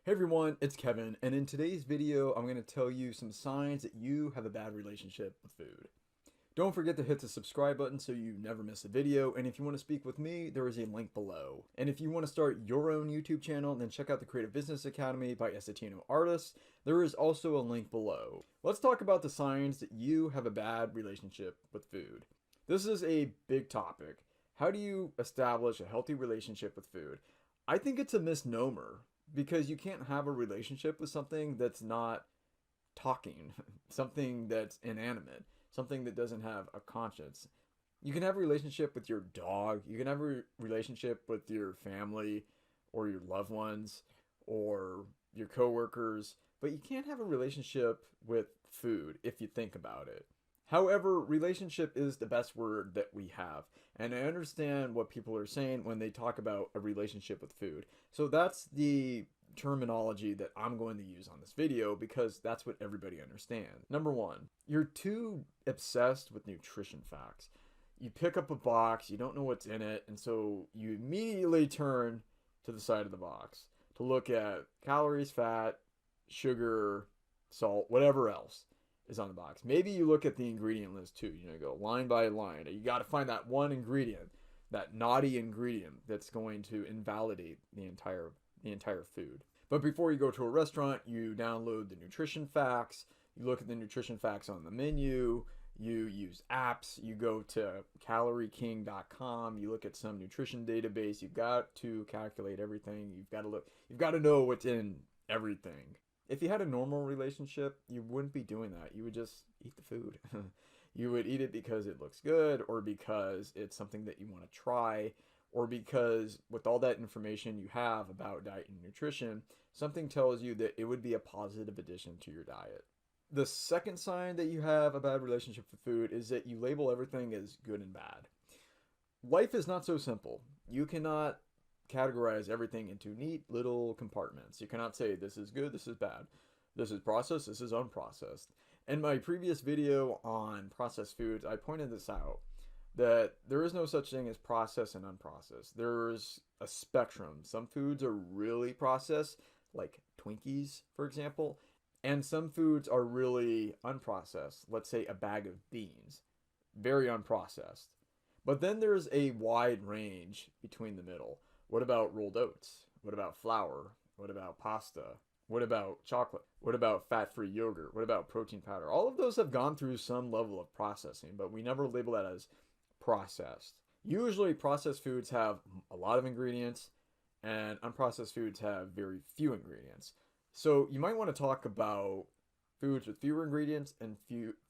Hey everyone, it's Kevin, and in today's video, I'm going to tell you some signs that you have a bad relationship with food. Don't forget to hit the subscribe button so you never miss a video, and if you want to speak with me, there is a link below. And if you want to start your own YouTube channel, then check out the Creative Business Academy by Essetino Artists. There is also a link below. Let's talk about the signs that you have a bad relationship with food. This is a big topic. How do you establish a healthy relationship with food? I think it's a misnomer because you can't have a relationship with something that's not talking, something that's inanimate, something that doesn't have a conscience. You can have a relationship with your dog, you can have a relationship with your family or your loved ones or your coworkers, but you can't have a relationship with food if you think about it. However, relationship is the best word that we have. And I understand what people are saying when they talk about a relationship with food. So that's the terminology that I'm going to use on this video because that's what everybody understands. Number one, you're too obsessed with nutrition facts. You pick up a box, you don't know what's in it, and so you immediately turn to the side of the box to look at calories, fat, sugar, salt, whatever else is on the box. Maybe you look at the ingredient list too. You know, go line by line. You got to find that one ingredient, that naughty ingredient that's going to invalidate the entire food. But before you go to a restaurant, you download the nutrition facts. You look at the nutrition facts on the menu. You use apps. You go to calorieking.com. You look at some nutrition database. You've got to calculate everything. You've got to look. You've got to know what's in everything. If you had a normal relationship, you wouldn't be doing that. You would just eat the food. You would eat it because it looks good, or because it's something that you want to try, or because with all that information you have about diet and nutrition, something tells you that it would be a positive addition to your diet. The second sign that you have a bad relationship with food is that you label everything as good and bad. Life is not so simple. You cannot categorize everything into neat little compartments. You cannot say this is good, this is bad, this is processed, this is unprocessed. In my previous video on processed foods, I pointed this out, that there is no such thing as processed and unprocessed. There's a spectrum. Some foods are really processed, like Twinkies, for example, and some foods are really unprocessed. Let's say a bag of beans, very unprocessed. But then there's a wide range between the middle. What about rolled oats? What about flour? What about pasta? What about chocolate? What about fat-free yogurt? What about protein powder? All of those have gone through some level of processing, but we never label that as processed. Usually processed foods have a lot of ingredients and unprocessed foods have very few ingredients. So you might want to talk about foods with fewer ingredients and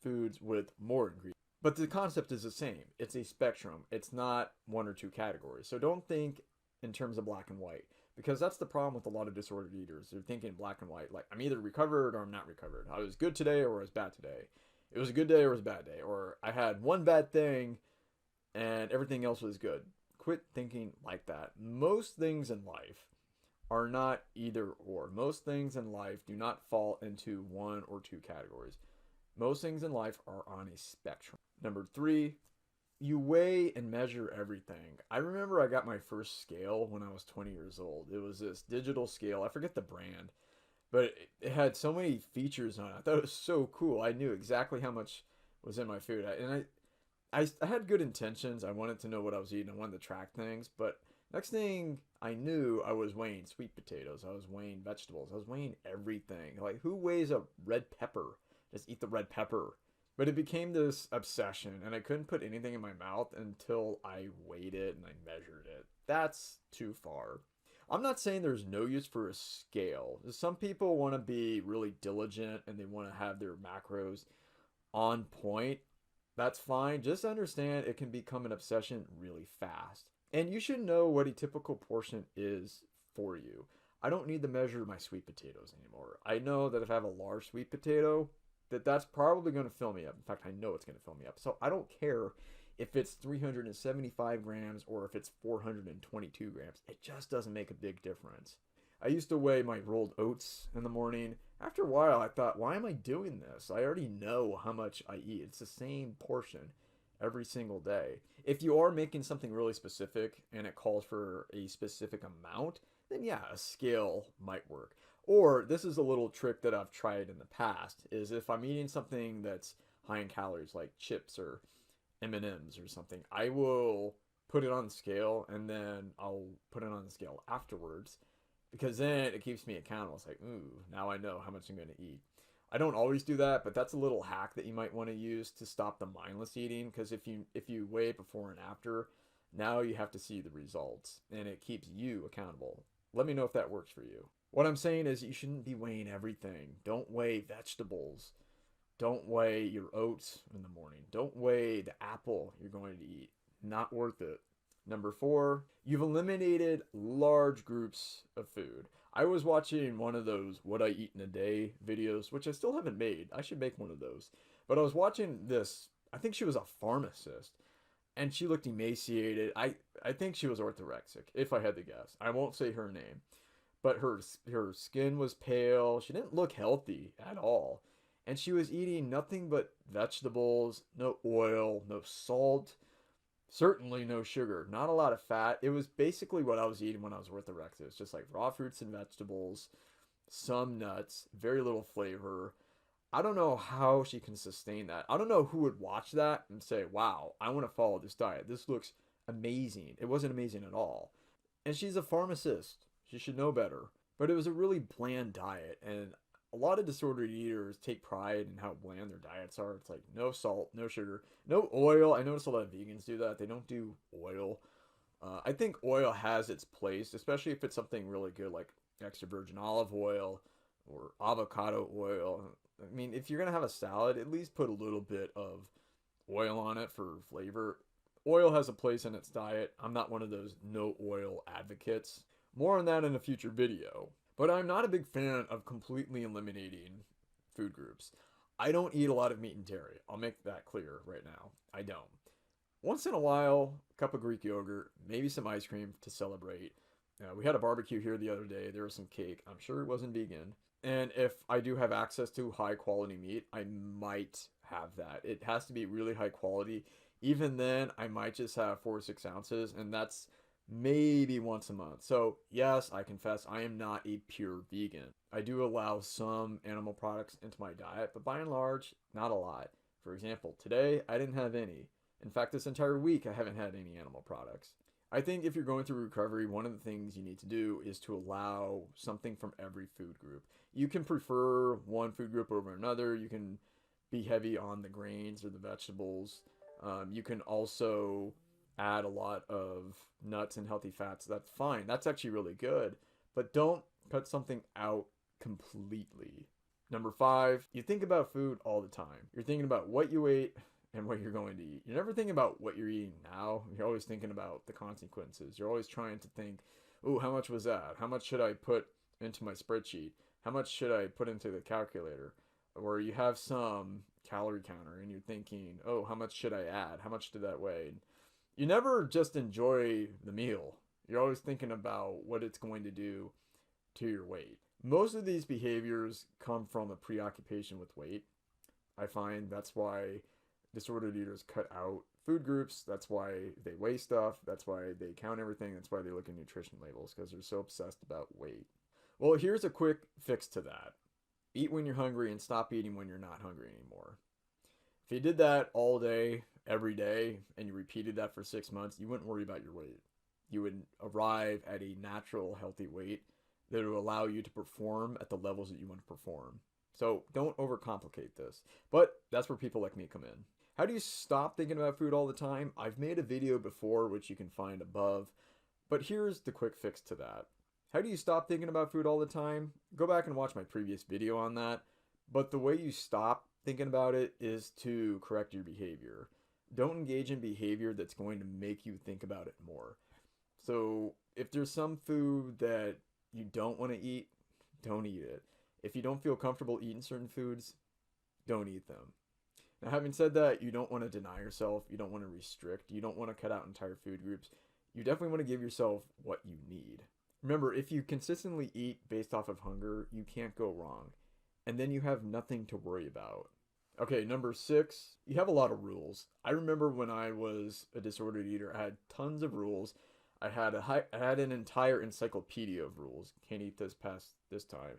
foods with more ingredients. But the concept is the same. It's a spectrum. It's not one or two categories. So don't think in terms of black and white, because that's the problem with a lot of disordered eaters. They're thinking black and white, like I'm either recovered or I'm not recovered. I was good today or I was bad today. It was a good day or it was a bad day. Or I had one bad thing and everything else was good. Quit thinking like that. Most things in life are not either or. Most things in life do not fall into one or two categories. Most things in life are on a spectrum. Number three, you weigh and measure everything. I remember I got my first scale when I was 20 years old. It was this digital scale. I forget the brand, but it had so many features on it. I thought it was so cool. I knew exactly how much was in my food. I had good intentions. I wanted to know what I was eating. I wanted to track things. But next thing I knew, I was weighing sweet potatoes. I was weighing vegetables. I was weighing everything. Like, who weighs a red pepper? Just eat the red pepper. But it became this obsession, and I couldn't put anything in my mouth until I weighed it and I measured it. That's too far. I'm not saying there's no use for a scale. Some people want to be really diligent and they want to have their macros on point. That's fine. Just understand it can become an obsession really fast. And you should know what a typical portion is for you. I don't need to measure my sweet potatoes anymore. I know that if I have a large sweet potato, that's probably going to fill me up. In fact, I know it's going to fill me up. So I don't care if it's 375 grams or if it's 422 grams. It just doesn't make a big difference. I used to weigh my rolled oats in the morning. After a while, I thought, why am I doing this? I already know how much I eat. It's the same portion every single day. If you are making something really specific and it calls for a specific amount, then yeah, a scale might work. Or this is a little trick that I've tried in the past, is if I'm eating something that's high in calories like chips or M&Ms or something, I will put it on the scale and then I'll put it on the scale afterwards, because then it keeps me accountable. It's like, ooh, now I know how much I'm going to eat. I don't always do that, but that's a little hack that you might want to use to stop the mindless eating, because if you weigh it before and after, now you have to see the results and it keeps you accountable. Let me know if that works for you. What I'm saying is you shouldn't be weighing everything. Don't weigh vegetables. Don't weigh your oats in the morning. Don't weigh the apple you're going to eat. Not worth it. Number 4, you've eliminated large groups of food. I was watching one of those what I eat in a day videos, which I still haven't made. I should make one of those. But I was watching this, I think she was a pharmacist, and she looked emaciated. I think she was orthorexic, if I had to guess. I won't say her name. But her skin was pale. She didn't look healthy at all. And she was eating nothing but vegetables, no oil, no salt, certainly no sugar, not a lot of fat. It was basically what I was eating when I was orthorexic. It's just like raw fruits and vegetables, some nuts, very little flavor. I don't know how she can sustain that. I don't know who would watch that and say, wow, I want to follow this diet. This looks amazing. It wasn't amazing at all. And she's a pharmacist. She should know better. But it was a really bland diet, and a lot of disordered eaters take pride in how bland their diets are. It's like no salt, no sugar, no oil. I notice a lot of vegans do that. They don't do oil. I think oil has its place, especially if it's something really good like extra virgin olive oil or avocado oil. I mean, if you're going to have a salad, at least put a little bit of oil on it for flavor. Oil has a place in its diet. I'm not one of those no oil advocates. More on that in a future video. But I'm not a big fan of completely eliminating food groups. I don't eat a lot of meat and dairy. I'll make that clear right now. I don't. Once in a while, a cup of Greek yogurt, maybe some ice cream to celebrate. We had a barbecue here the other day. There was some cake. I'm sure it wasn't vegan. And if I do have access to high quality meat, I might have that. It has to be really high quality. Even then, I might just have 4 or 6 ounces, and that's maybe once a month. So yes, I confess I am not a pure vegan. I do allow some animal products into my diet, but by and large, not a lot. For example, today I didn't have any. In fact, this entire week I haven't had any animal products. I think if you're going through recovery, one of the things you need to do is to allow something from every food group. You can prefer one food group over another. You can be heavy on the grains or the vegetables. You can also add a lot of nuts and healthy fats. That's fine. That's actually really good. But don't cut something out completely. Number 5, you think about food all the time. You're thinking about what you ate and what you're going to eat. You're never thinking about what you're eating now. You're always thinking about the consequences. You're always trying to think, ooh, how much was that? How much should I put into my spreadsheet? How much should I put into the calculator? Or you have some calorie counter and you're thinking, oh, how much should I add? How much did that weigh? You never just enjoy the meal. You're always thinking about what it's going to do to your weight. Most of these behaviors come from a preoccupation with weight. I find that's why disordered eaters cut out food groups. That's why they weigh stuff. That's why they count everything. That's why they look at nutrition labels, because they're so obsessed about weight. Well, here's a quick fix to that. Eat when you're hungry and stop eating when you're not hungry anymore. If you did that all day, every day, and you repeated that for 6 months, you wouldn't worry about your weight. You would arrive at a natural, healthy weight that will allow you to perform at the levels that you want to perform. So don't overcomplicate this. But that's where people like me come in. How do you stop thinking about food all the time? I've made a video before, which you can find above. But here's the quick fix to that. How do you stop thinking about food all the time? Go back and watch my previous video on that. But the way you stop thinking about it is to correct your behavior. Don't engage in behavior that's going to make you think about it more. So if there's some food that you don't want to eat, don't eat it. If you don't feel comfortable eating certain foods, don't eat them. Now, having said that, you don't want to deny yourself. You don't want to restrict. You don't want to cut out entire food groups. You definitely want to give yourself what you need. Remember, if you consistently eat based off of hunger, you can't go wrong. And then you have nothing to worry about. Okay, number 6, you have a lot of rules. I remember when I was a disordered eater, I had tons of rules. I had an entire encyclopedia of rules. Can't eat this past this time.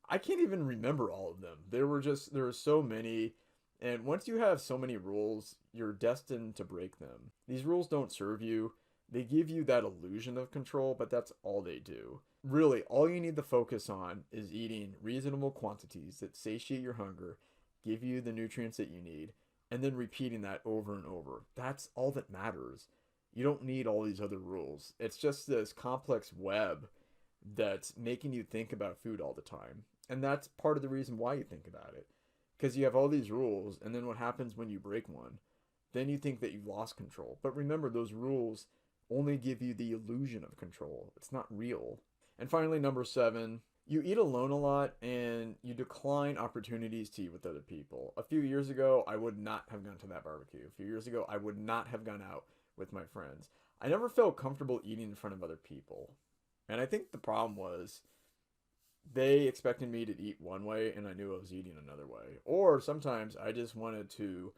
I can't even remember all of them. There were so many. And once you have so many rules, you're destined to break them. These rules don't serve you. They give you that illusion of control, but that's all they do. Really, all you need to focus on is eating reasonable quantities that satiate your hunger, give you the nutrients that you need, and then repeating that over and over. That's all that matters. You don't need all these other rules. It's just this complex web that's making you think about food all the time. And that's part of the reason why you think about it. Because you have all these rules, and then what happens when you break one? Then you think that you've lost control. But remember, those rules only give you the illusion of control. It's not real. And finally, number 7, you eat alone a lot and you decline opportunities to eat with other people. A few years ago, I would not have gone to that barbecue. A few years ago, I would not have gone out with my friends. I never felt comfortable eating in front of other people. And I think the problem was they expected me to eat one way and I knew I was eating another way. Or sometimes I just wanted to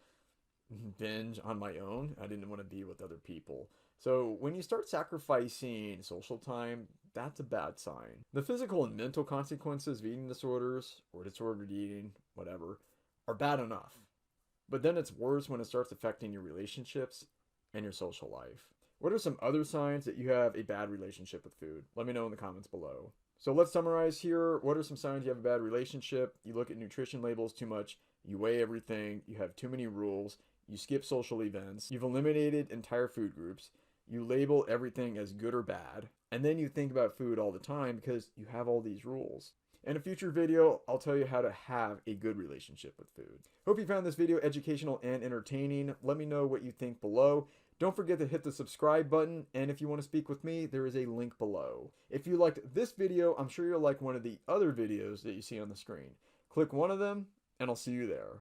binge on my own. I didn't want to be with other people. So when you start sacrificing social time, that's a bad sign. The physical and mental consequences of eating disorders or disordered eating, whatever, are bad enough. But then it's worse when it starts affecting your relationships and your social life. What are some other signs that you have a bad relationship with food? Let me know in the comments below. So let's summarize here. What are some signs you have a bad relationship? You look at nutrition labels too much. You weigh everything. You have too many rules. You skip social events. You've eliminated entire food groups. You label everything as good or bad. And then you think about food all the time because you have all these rules. In a future video, I'll tell you how to have a good relationship with food. Hope you found this video educational and entertaining. Let me know what you think below. Don't forget to hit the subscribe button, and if you want to speak with me, there is a link below. If you liked this video, I'm sure you'll like one of the other videos that you see on the screen. Click one of them, and I'll see you there.